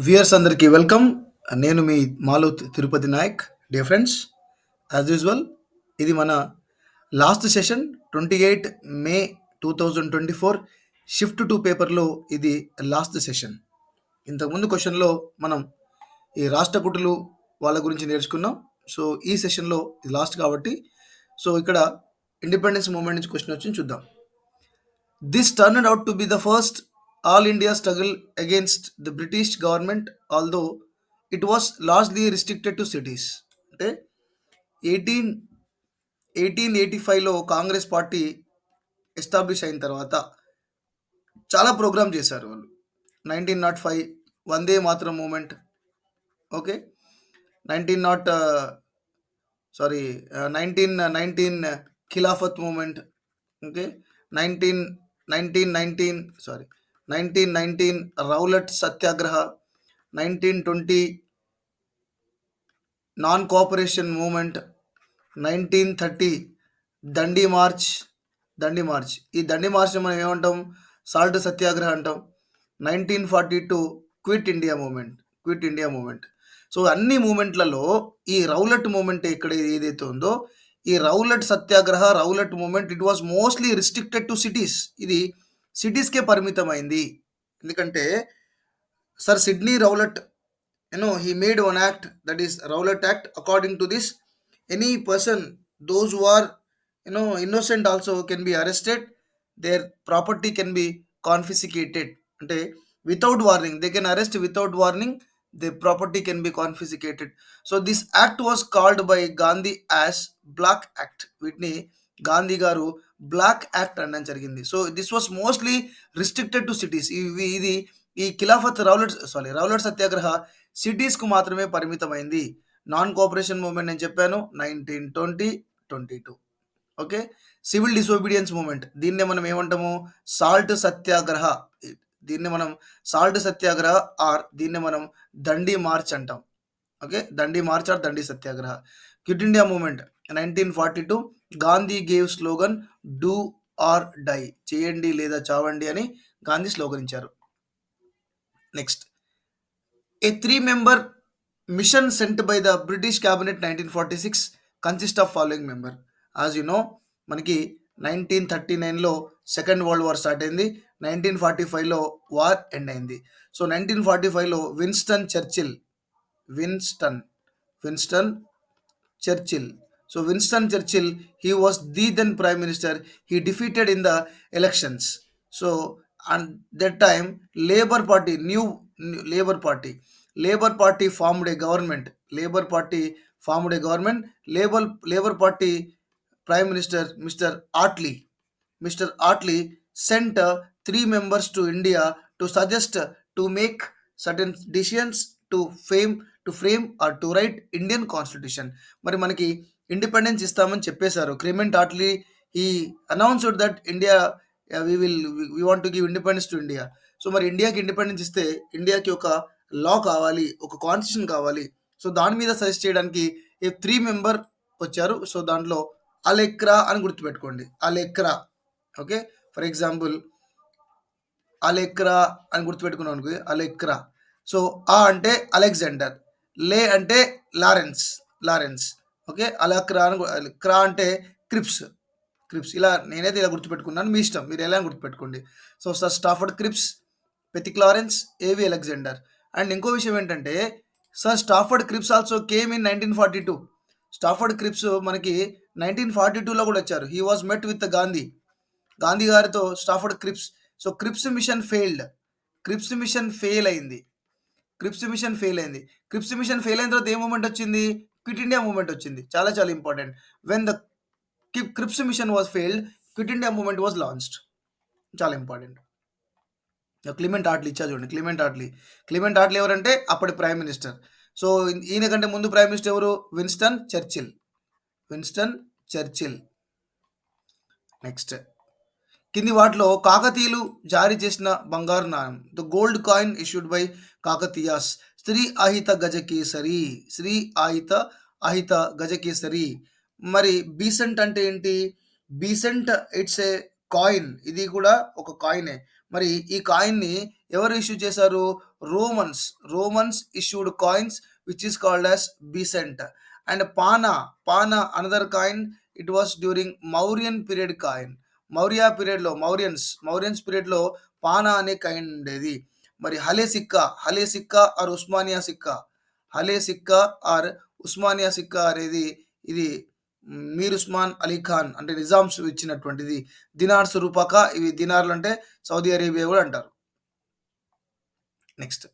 Viewers అందరికీ welcome. నేను మీ మాలు Tirupati Nayak. Dear friends, as usual ఇది మన last session 28 May 2024 shift two పేపర్లో ఇది లాస్ట్ సెషన్. ఇంతకుముందు క్వశ్చన్లో మనం ఈ రాష్ట్రకూటులు వాళ్ళ గురించి నేర్చుకున్నాం. సో ఈ సెషన్లో ఇది లాస్ట్ కాబట్టి సో ఇక్కడ ఇండిపెండెన్స్ మూమెంట్ నుంచి క్వశ్చన్ వచ్చింది చూద్దాం. This turned out to be the first all India struggle against the British government, although it was largely restricted to cities. అంటే 1885లో కాంగ్రెస్ పార్టీ ఎస్టాబ్లిష్ అయిన తర్వాత చాలా ప్రోగ్రామ్ చేశారు వాళ్ళు. 1905 Vande Mataram movement, okay, 19 sorry 1919 Khilafat movement, okay, 1919 Rowlatt Satyagraha, 1920 non cooperation movement, 1930 Dandi march. ఈ Dandi March మనం ఏమంటాం? Salt సత్యాగ్రహ అంటాం. 1942 క్విట్ ఇండియా మూమెంట్. సో అన్ని మూమెంట్లలో ఈ రౌలట్ మూమెంట్ ఇక్కడ ఏదైతే ఉందో, ఈ Rowlatt Satyagraha, Rowlatt movement, it was mostly restricted to cities. ఇది సిటీస్కే పరిమితమైంది. ఎందుకంటే sir Sidney Rowlatt, he made one act, that is Rowlatt Act. According to this, any person, those who are innocent also can be arrested, their property can be confiscated. అంటే without warning, they can arrest without warning, their property can be confiscated. So this act was called by Gandhi as Black Act. వీటిని గాంధీ గారు black act అనడం జరిగింది. So this was mostly restricted to cities. ఇది ఈ Khilafat Rowlatt సత్యాగ్రహ సిటీస్కు మాత్రమే పరిమితమైంది. Non cooperation movement నేను చెప్పాను 1922. ఓకే, సివిల్ డిసోబీడియన్స్ మూవ్మెంట్, దీన్నే మనం ఏమంటాము? Salt Satyagraha. ఆర్ దీన్నే మనం దండి మార్చ్ అంటాం. Okay, Dandi march or Dandi Satyagraha. Quit India movement 1942 Gandhi gave slogan do or die, చేయండి లేదా చావండి అని గాంధీ స్లోగన్ ఇచ్చారు. Next, a 3-member mission sent by the British cabinet 1946 consists of following member. As you know, మనకి 1939లో సెకండ్ వరల్డ్ వార్ స్టార్ట్ అయింది, 1945లో war end అయింది. సో 1945లో Winston Churchill. So Winston Churchill, he was the then prime minister. He defeated in the elections. So and that time Labour Party formed a government. Labour Party Prime Minister Mr. Attlee sent 3 members to India to suggest to make certain decisions to frame or to write Indian Constitution. మరి మనకి independence ఇస్తామని చెప్పేశారు. Clement Attlee he announced that India, we want to give independence to India. So మరి ఇండియాకి independence ఇస్తే ఇండియాకి ఒక లా కావాలి, ఒక కాన్స్టిట్యూషన్ కావాలి. సో దాని మీద సజెస్ట్ చేయడానికి 3 మెంబర్ వచ్చారు. సో దాంట్లో అలెక్రా అని గుర్తుపెట్టుకోండి. ఓకే, ఫర్ ఎగ్జాంపుల్ అలెక్రా అని గుర్తుపెట్టుకున్నాం అనుకో, అలెక్రా. సో ఆ అంటే అలెగ్జాండర్, లే అంటే లారెన్స్, ఓకే, క్రా అంటే క్రిప్స్. ఇలా నేనైతే ఇలా గుర్తుపెట్టుకున్నాను, మీ ఇష్టం, మీరు ఎలా గుర్తుపెట్టుకోండి. So sir Stafford Cripps, Pethick Lawrence, A V Alexander. And ఇంకో విషయం ఏంటంటే sir Stafford Cripps also came in 1942. Stafford Cripps మనకి 1942లో కూడా వచ్చారు. He was met with Gandhi గారితో Stafford Cripps. So Cripps mission fail అయింది. క్రిప్స్ మిషన్ ఫెయిల్ అయిన తర్వాత ఏ మూమెంట్ వచ్చింది? క్విట్ ఇండియా మూమెంట్ వచ్చింది. చాలా చాలా important. When the Cripps mission was failed, quit India movement was launched. చాలా ఇంపార్టెంట్. క్లిమెంట్ ఆట్లీ ఇచ్చా చూడండి. క్లిమెంట్ ఆట్లీ ఎవరంటే అప్పటి ప్రైమ్ మినిస్టర్. సో ఈయన కంటే ముందు ప్రైమ్ మినిస్టర్ ఎవరు? Winston Churchill. నెక్స్ట్, కింది వాటిలో కాకతీయులు జారీ చేసిన బంగారు నాణం. The gold coin issued by Kakatiyas, Sri Ahita Gajakesari. మరి బీసెంట్ అంటే ఏంటి? బీసెంట్ ఇట్స్ ఏ కాయిన్, ఇది కూడా ఒక కాయినే. మరి ఈ కాయిన్ని ఎవరు ఇష్యూ చేశారు? Romans. Romans issued coins which is called as bezant. And pana another coin. It was during Mauryan period coin. పీరియడ్లో మౌర్యన్స్ పీరియడ్లో పానా అనే కాయిన్ ఉండేది. మరి హలే సిక్కా ఆర్ ఉస్మానియా సిక్కా. హలే సిక్కా ఆర్ ఉస్మానియా సిక్కా అనేది ఇది మీర్ ఉస్మాన్ అలీ ఖాన్ అంటే నిజామ్స్ ఇచ్చినటువంటిది. దినార్స్ రూపాక, ఇవి దినార్లు అంటే సౌదీ అరేబియా కూడా అంటారు. నెక్స్ట్,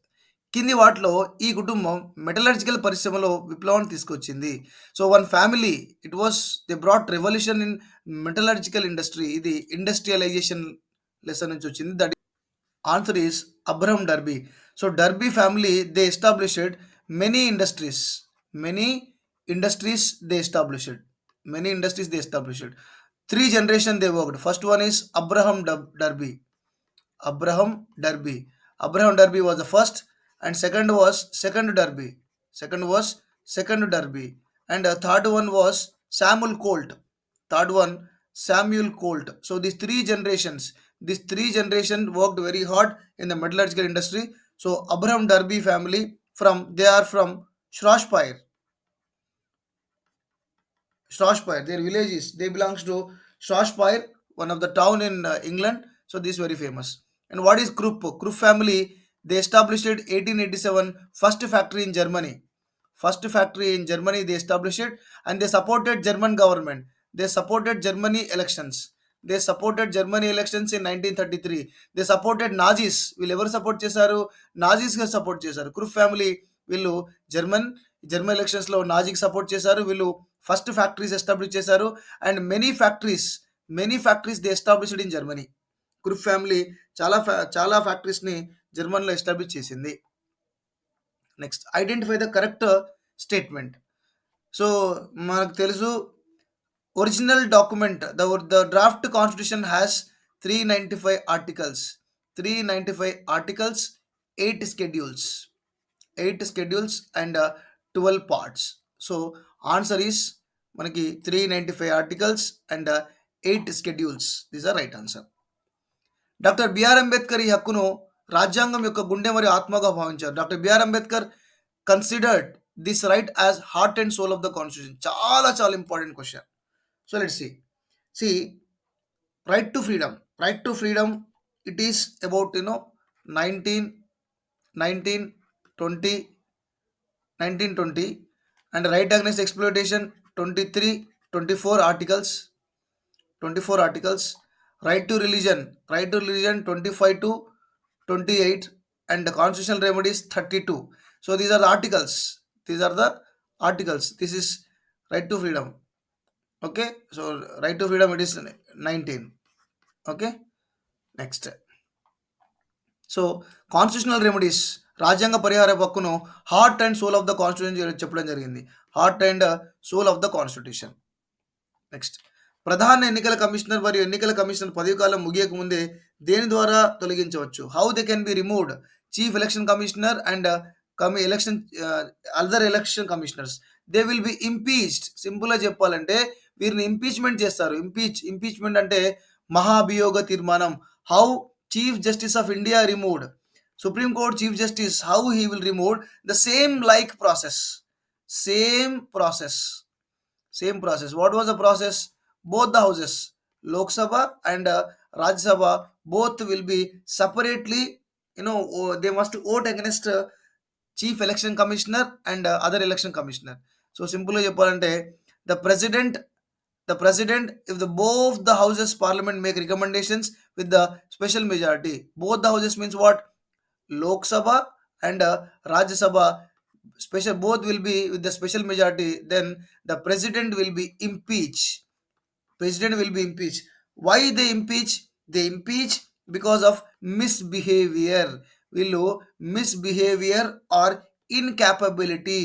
కింది వాటిలో ఈ కుటుంబం మెటలర్జికల్ పరిశ్రమలో విప్లవం తీసుకొచ్చింది. So one family, it was they brought revolution in metallurgical industry. ఇది ఇండస్ట్రియలైజేషన్ లెసన్ నుంచి వచ్చింది. That answer is Abraham derby. So derby family they established many industries. Many industries they established. Many industries they established. 3 generation they worked. First one is Derby. Abraham Derby. Abraham Derby was the first, and second was second Derby. Second Derby, and third one was Samuel Colt. Third one Samuel Colt. So these three generations worked very hard in the metallurgical industry. So Abraham Derby family, they are from Shropshire. Their village is, they belongs to Shropshire, one of the town in England. So this is very famous. And what is Krupp? Krupp family, they established it 1887, first factory in Germany. First factory in Germany they established it, and they supported German government. They supported Germany elections. They supported Germany elections in 1933. They supported Nazis. వీళ్ళు ఎవరు support చేశారు? Nazis గా support చేశారు. Krupp family వీళ్ళు German elections లో నాజీకి support చేశారు. వీళ్ళు ఫస్ట్ ఫ్యాక్టరీస్ ఎస్టాబ్లిష్ చేశారు. And many factories they established in Germany. Krupp family చాలా ఫ్యాక్టరీస్ ని జర్మన్లో ఎస్టాబ్లిష్ చేసింది. Next, identify the correct statement. So మనకు తెలుసు, original document, the draft constitution has 395 articles. 395 articles, 8 schedules and 12 parts. So answer is మనకి 395 articles and 8 schedules. These are right answer. Doctor B R Ambedkar ఈ హక్కును రాజ్యాంగం యొక్క గుండె మరియు ఆత్మగా భావించారు. Doctor B R Ambedkar considered this right as heart and soul of the constitution. చాలా important question. So let's see right to freedom, it is about 1920 and right against exploitation 24 articles. Right to religion 25 to 28, and the constitutional remedies 32. So these are the articles. This is right to freedom. Okay, so right to freedom, it is 19. Okay, next. So constitutional remedies, రాజ్యాంగ పరిహార హక్కును heart and soul of the constitution చెప్పడం జరిగింది. Heart and soul of the constitution. Next, ప్రధాన ఎన్నికల commissioner మరియు ఎన్నికల commissioner పదవి కాలం ముగియక ముందే దేని ద్వారా తొలగించవచ్చు? How they can be removed? Chief election commissioner and other election commissioners, they will B impeached. సింపుల్గా చెప్పాలంటే వీరిని ఇంపీచ్మెంట్ చేస్తారు. ఇంపీచ్మెంట్ అంటే మహాభియోగ తీర్మానం. How Chief Justice of India removed? Supreme Court Chief Justice, how he will remove? The same process. What was the process? Both the houses, Lok Sabha and Rajya Sabha, both will be separately, they must vote against Chief Election Commissioner and other election commissioner. So simple ga cheppalante, the president, if both the houses parliament make recommendations with the special majority, both the houses means what? Lok Sabha and Rajya Sabha, special, both will be with the special majority, then the president will be impeached. Why they impeach? They impeach because of misbehavior. వీళ్ళు misbehavior or incapability,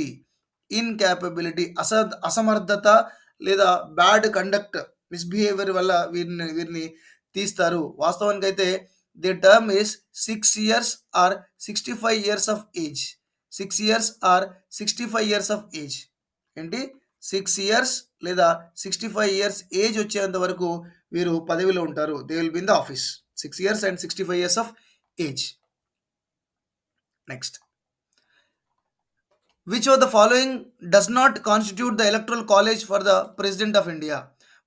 అసమర్థత లేదా bad conduct, misbehaviour వల్ల వీరిని తీస్తారు. వాస్తవానికి అయితే the term is 6 years or 65 years of age. 6 years or 65 years of age. ఏంటి? 6 years లేదా 65 years ఏజ్ వచ్చేంత వరకు వీరు పదవిలో ఉంటారు. They will be in the office. 6 years and 65 years of age. Next, which of the following does not constitute the electoral college for the president of India?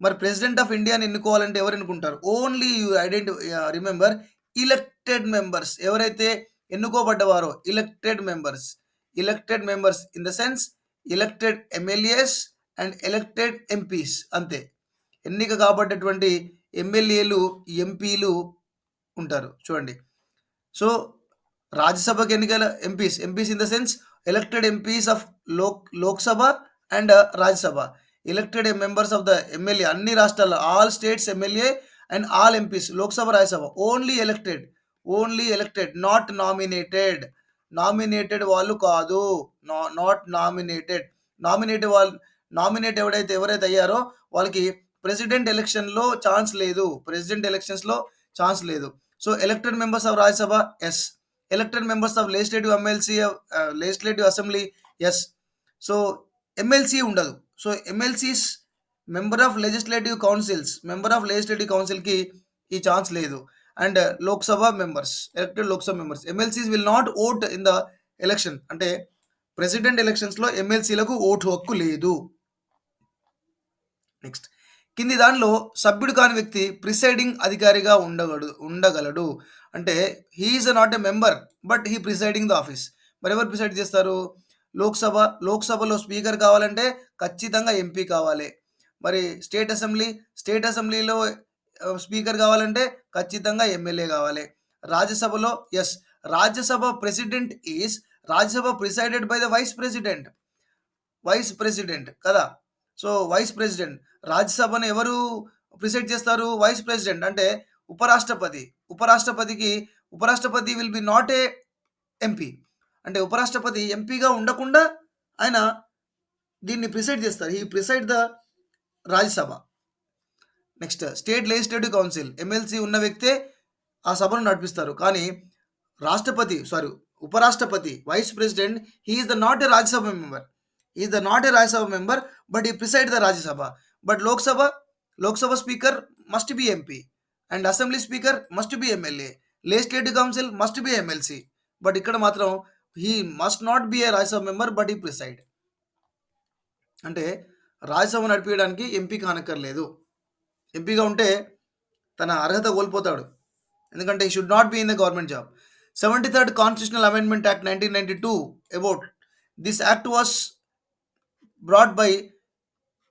మరి president of ఇండియాని ఎన్నుకోవాలంటే ఎవరు ఎన్నుకుంటారు? Only you remember elected members. ఎవరైతే ఎన్నుకోబడ్డవారో elected members in the sense elected MLAs and elected MPs, అంతే. ఎన్నిక కాబడ్డటువంటి ఎమ్మెల్యేలు, ఎంపీలు ఉంటారు. చూడండి, సో రాజ్యసభకి ఎన్నికల MPs in the sense elected MPs of Lok Sabha and Rajya Sabha, elected members of the MLA, అన్ని రాష్ట్రాల్లో all states MLA and all MPs, Lok Sabha Rajya Sabha only elected, not nominated వాళ్ళు కాదు, నాట్ నామినేట్ ఎవరైతే అయ్యారో వాళ్ళకి ప్రెసిడెంట్ ఎలక్షన్స్లో ఛాన్స్ లేదు. So elected members of Rajya Sabha yes, elected members of legislative assembly yes. So MLC ఉండదు. So MLCs member of legislative కౌన్సిల్కి ఈ ఛాన్స్ లేదు. And elected Lok Sabha members, MLCs will not vote in the election. అంటే president ఎలక్షన్స్లో ఎమ్మెల్సీలకు vote హక్కు లేదు. Next, కింది దానిలో సభ్యుడు కాని వ్యక్తి ప్రిసైడింగ్ అధికారిగా ఉండగలడు. అంటే he is not a member but he presiding the office. మరి ఎవరు ప్రిసైడ్ చేస్తారు? లోక్సభలో స్పీకర్ కావాలంటే ఖచ్చితంగా ఎంపీ కావాలి. మరి స్టేట్ అసెంబ్లీలో స్పీకర్ కావాలంటే ఖచ్చితంగా ఎమ్మెల్యే కావాలి. రాజ్యసభలో yes, Rajya Sabha president is Rajya Sabha presided by the vice president కదా. సో వైస్ ప్రెసిడెంట్, రాజ్యసభను ఎవరు ప్రిసైడ్ చేస్తారు? వైస్ ప్రెసిడెంట్, అంటే ఉపరాష్ట్రపతి will be not a MP. అంటే ఉపరాష్ట్రపతి ఎంపీగా ఉండకుండా ఆయన దీన్ని ప్రిసైడ్ చేస్తారు. ఈ preside the Rajya Sabha. Next, state legislative council, MLC ఉన్న వ్యక్తే ఆ సభను నడిపిస్తారు. కానీ ఉపరాష్ట్రపతి vice president, he is the not a Rajya Sabha member but he preside the Rajya Sabha. But Lok Sabha speaker must be MP and assembly speaker must be MLA. Legislative council must be MLC. But ఇక్కడ మాత్రం he must not be a Rajya Sabha member but he preside. అంటే రాజ్యసభ నడిపించడానికి MP కానక్కర్లేదు. ఎంపీగా ఉంటే తన అర్హత కోల్పోతాడు, ఎందుకంటే he should not be in the government job. 73rd Constitutional Amendment Act 1992 about this act was brought by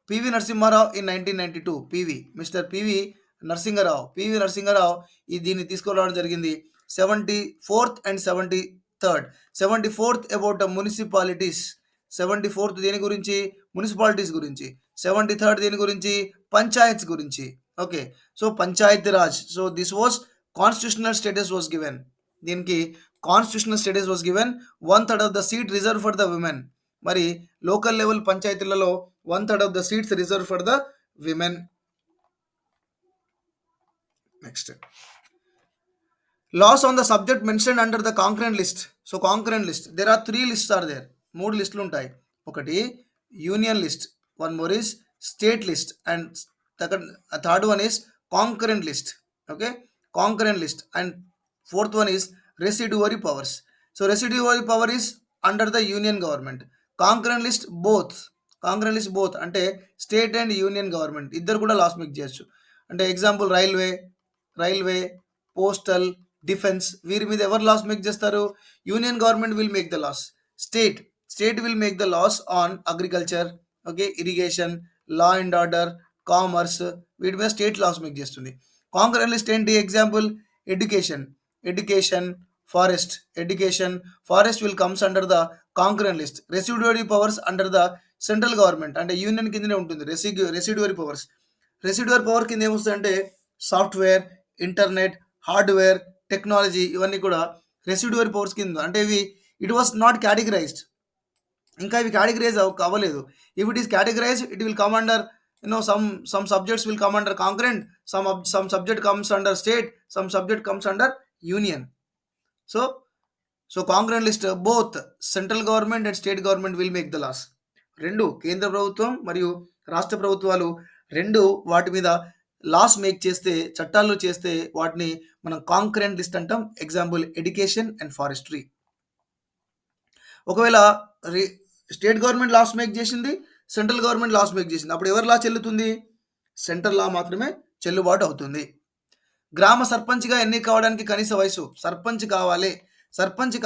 PV Narasimha in 1992. Mr. PV Narasimha దీన్ని తీసుకురావడం జరిగింది. 74th and 73rd. 74th about municipalities. 74th దేని గురించి? Municipalities గురించి. 73rd దేని గురించి? పంచాయత్స్ గురించి. Okay, so Panchayati Raj. So this was constitutional status was given. దీనికి constitutional status was given. 1/3 of the seat reserve for the women. మరి లోకల్ లెవెల్ పంచాయతీలలో 1/3 of the seats reserve for the women. Next, laws on the subject mention under the concurrent list. So concurrent list, there are 3 lists are there. 3 లిస్టులు ఉంటాయి. ఒకటి union list, one more is state list, and third one is concurrent list. Okay, concurrent list. And fourth one is residuary powers. So residuary power is under the union government. Concurrent list both అంటే state and union government ఇద్దరు కూడా loss make చేయొచ్చు. అంటే example railway, postal, defence, వీరి మీద ఎవరు laws make చేస్తారు? Union government will make the laws. State will make the laws on agriculture, okay, irrigation, law and order, commerce, వీటి మీద స్టేట్ లాస్ మేక్ చేస్తుంది. కాంకరెంట్ లిస్ట్ ఏంటి? Example education, forest will comes under the concurrent list. Residuary powers under the central government, అంటే union కిందనే ఉంటుంది. రెసిడ్యువరీ power కింద ఏమొస్తుందంటే software, internet, hardware, technology, ఇవన్నీ కూడా రెసిడ్యువరీ పవర్స్ కింద. అంటే ఇట్ వాస్ నాట్ కేటగిరైజ్డ్, ఇంకా ఇవి కేటగిరైజ్ అవ్వలేదు. If it is categorised it will come under some subjects will come under concurrent, some subject comes under state, some subject comes under union. So concurrent list, both central government and state government will make the laws. రెండు కేంద్ర ప్రభుత్వం మరియు రాష్ట్ర ప్రభుత్వాలు రెండు వాటి మీద loss make చేస్తే, చట్టాలు చేస్తే వాటిని మనం కాంకరెంట్ లిస్ట్ అంటాం. Example education and forestry. ఒకవేళ రి స్టేట్ గవర్నమెంట్ లాస్ మేక్ చేసింది, సెంట్రల్ గవర్నమెంట్ లాస్ మేక్ చేసింది. అప్పుడు ఎవరి లా చెల్లుతుంది? సెంట్రల్ లా మాత్రమే చెల్లుబాటు అవుతుంది. గ్రామ సర్పంచ్‌గా ఎన్నిక కావడానికి కనీస వయసు. సర్పంచ్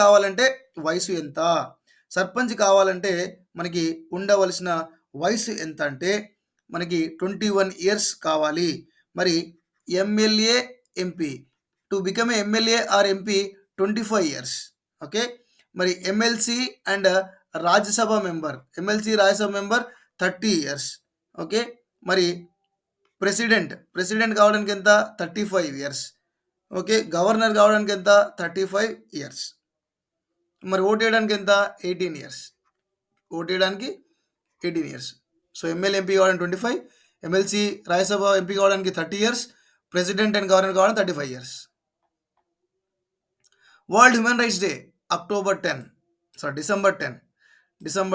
కావాలంటే వయసు ఎంత? సర్పంచ్ కావాలంటే మనకి ఉండవలసిన వయసు ఎంత అంటే మనకి 21 ఇయర్స్ కావాలి. మరి MLA, MP to become a MLA or MP 25 years. Okay. మరి MLC and Rajya Sabha member 30 years. Okay. మరి ప్రెసిడెంట్ కావడానికి ఎంత? 35 ఇయర్స్. ఓకే. గవర్నర్ కావడానికి ఎంత? 35 ఇయర్స్. మరి ఓటేయడానికి ఎంత? 18 ఇయర్స్. ఓటేయడానికి 18 ఇయర్స్. సో ఎమ్మెల్యే, ఎంపీ కావడానికి 25, ఎమ్మెల్సీ, రాజ్యసభ ఎంపీ కావడానికి 30 ఇయర్స్, ప్రెసిడెంట్ అండ్ గవర్నర్ కావడానికి 35 years. World human rights day December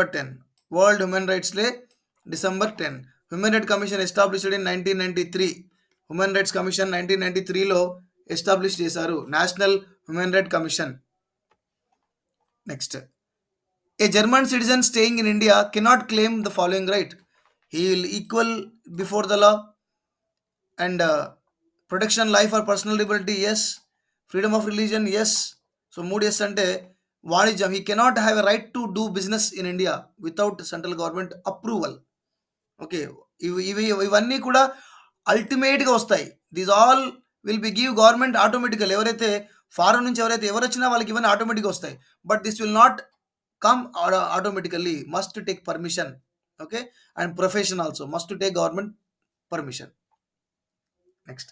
10. World human rights day December 10. Human right commission established in 1993. Human rights commission 1993లో establish చేశారు. National human right commission. Next, a German citizen staying in India cannot claim the following right. He will equal before the law and protection life or personal liberty, yes. Freedom of religion, yes. So 3 yes అంటే వాణిజ్యం. He cannot have a right to do business in India without central government approval. Okay. ఇవన్నీ కూడా అల్టిమేట్గా వస్తాయి. These all will be give government automatical. ఎవరైతే foreign నుంచి ఎవరు వచ్చినా వాళ్ళకి ఇవన్నీ ఆటోమేటిక్గా వస్తాయి. But this will not come automatically. Must take permission. Okay. And profession also must take government permission. Next,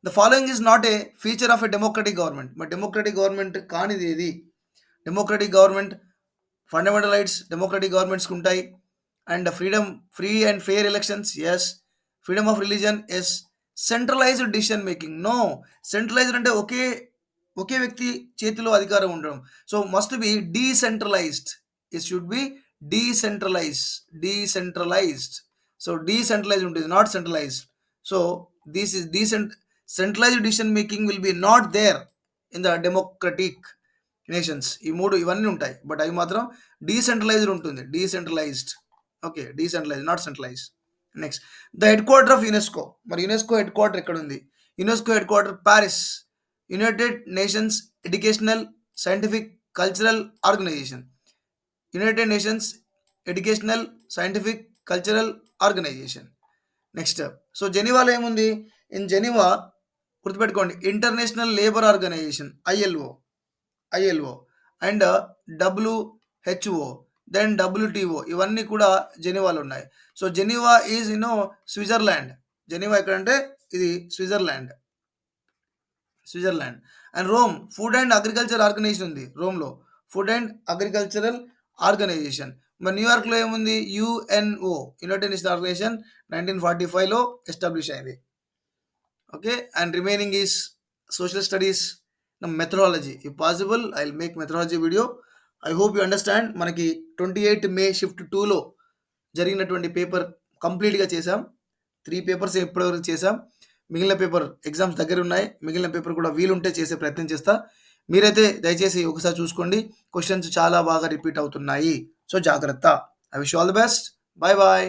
the following is not a feature of a democratic government. మరి democratic government కానిది ఏది? Democratic government fundamental rights democratic గవర్నమెంట్స్కి ఉంటాయి. And free and fair elections, yes. Freedom of religion, yes. Centralised decision making, no. Centralised అంటే ఒకే వ్యక్తి చేతిలో అధికారం ఉండడం. So must be decentralised. It should be decentralised. So decentralised ఉంటుంది, not centralised. So this is centralised decision making will be not there in the democratic nations. ఇవన్నీ ఉంటాయి, but అవి మాత్రం డీసెంట్రలైజ్డ్ ఉంటుంది. Decentralised. Okay. Decentralised, not centralised. Next, the head quarter of UNESCO. మరి UNESCO head quarter ఎక్కడ ఉంది? UNESCO head quarter Paris. United Nations educational, scientific, cultural organisation. United Nations educational, scientific, cultural organisation. Next, so జెనీవాలో ఏముంది? In Geneva గుర్తుపెట్టుకోండి, international labour organisation, ILO and WHO, then WTO, ఇవన్నీ కూడా జెనీవాలో ఉన్నాయి. So Geneva is Switzerland. Geneva ఎక్కడంటే ఇది Switzerland. And Rome food and agriculture organisation ఉంది. రోమ్లో ఫుడ్ అండ్ అగ్రికల్చరల్ ఆర్గనైజేషన్. మరి న్యూయార్క్లో ఏముంది? UNO, యునైటెడ్ నేషన్స్ ఆర్గనైజేషన్, 1945లో ఎస్టాబ్లిష్ అయింది. Okay. And remaining is social studies, methodology. If possible I will make methodology video. I hope you understand. మనకి 28 మే shift 2లో జరిగినటువంటి పేపర్ కంప్లీట్గా చేసాం. 3 పేపర్స్ ఇప్పటివరకు చేసాం. మిగిలిన పేపర్ ఎగ్జామ్స్ దగ్గర ఉన్నాయి. మిగిలిన పేపర్ కూడా వీలుంటే చేసే ప్రయత్నం చేస్తా. మీరైతే దయచేసి ఒకసారి చూసుకోండి. క్వశ్చన్స్ చాలా బాగా రిపీట్ అవుతున్నాయి. సో జాగ్రత్త. I wish all the best. Bye bye.